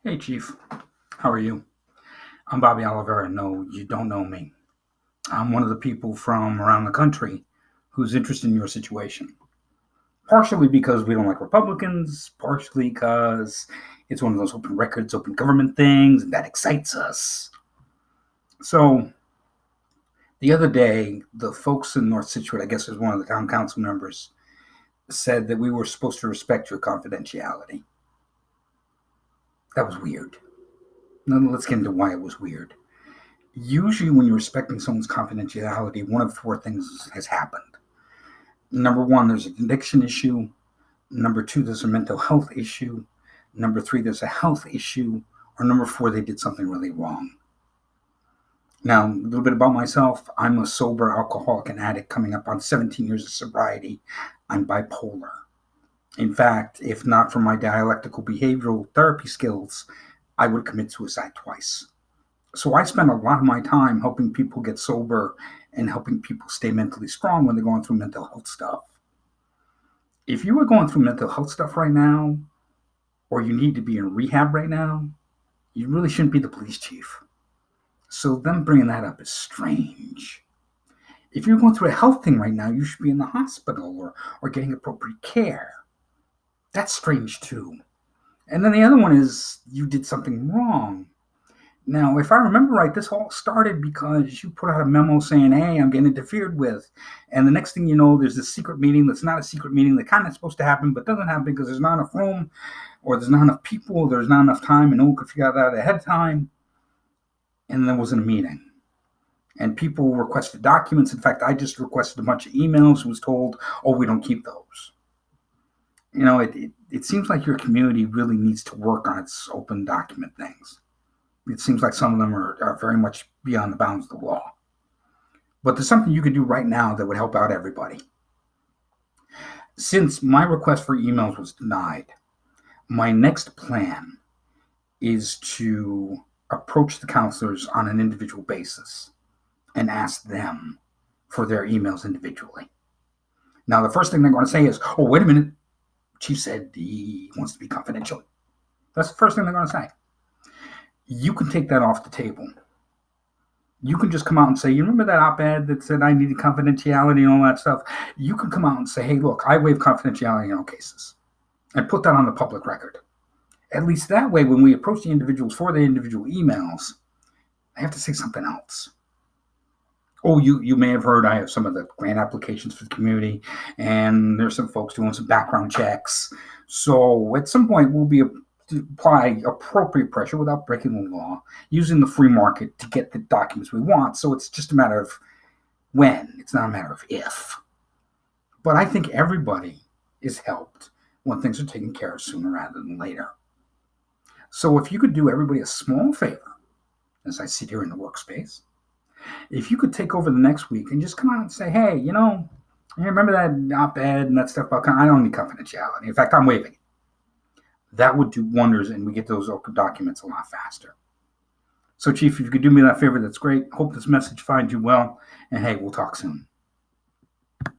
Hey, Chief. How are you? I'm Bobby Oliveira. No, you don't know me. I'm one of the people from around the country who's interested in your situation. Partially because we don't like Republicans, partially because it's one of those open records, open government things, and that excites us. So, the other day, the folks in North Situate, I guess, was one of the town council members, said that we were supposed to respect your confidentiality. That was weird. Now, let's get into why it was weird. Usually, when you're respecting someone's confidentiality, one of four things has happened. Number one, there's an addiction issue. Number two, there's a mental health issue. Number three, there's a health issue. Or number four, they did something really wrong. Now, a little bit about myself. I'm a sober alcoholic and addict coming up on 17 years of sobriety. I'm bipolar. In fact, if not for my dialectical behavioral therapy skills, I would commit suicide twice. So I spend a lot of my time helping people get sober and helping people stay mentally strong when they're going through mental health stuff. If you are going through mental health stuff right now, or you need to be in rehab right now, you really shouldn't be the police chief. So them bringing that up is strange. If you're going through a health thing right now, you should be in the hospital or getting appropriate care. That's strange too. And then the other one is you did something wrong. Now, if I remember right, this all started because you put out a memo saying, hey, I'm getting interfered with. And the next thing you know, there's this secret meeting that's not a secret meeting that kind of supposed to happen, but doesn't happen because there's not enough room or there's not enough people, there's not enough time, and no one could figure out that ahead of time. And there wasn't a meeting. And people requested documents. In fact, I just requested a bunch of emails, was told, oh, we don't keep those. It seems like your community really needs to work on its open document things. It seems like some of them are very much beyond the bounds of the law. But there's something you can do right now that would help out everybody. Since my request for emails was denied, my next plan is to approach the counselors on an individual basis and ask them for their emails individually. Now, the first thing they're going to say is, oh, wait a minute. Chief said he wants to be confidential. That's the first thing they're going to say. You can take that off the table. You can just come out and say, you remember that op-ed that said I needed confidentiality and all that stuff? You can come out and say, hey, look, I waive confidentiality in all cases, and put that on the public record. At least that way, when we approach the individuals for their individual emails, I have to say something else. Oh, you may have heard I have some of the grant applications for the community, and there's some folks doing some background checks. So at some point, we'll be to apply appropriate pressure without breaking the law, using the free market to get the documents we want. So it's just a matter of when. It's not a matter of if. But I think everybody is helped when things are taken care of sooner rather than later. So if you could do everybody a small favor, as I sit here in the workspace, if you could take over the next week and just come out and say, hey, you remember that op-ed and that stuff about, I don't need confidentiality. In fact, I'm waiving it. That would do wonders, and we get those documents a lot faster. So, Chief, if you could do me that favor, that's great. Hope this message finds you well, and hey, we'll talk soon.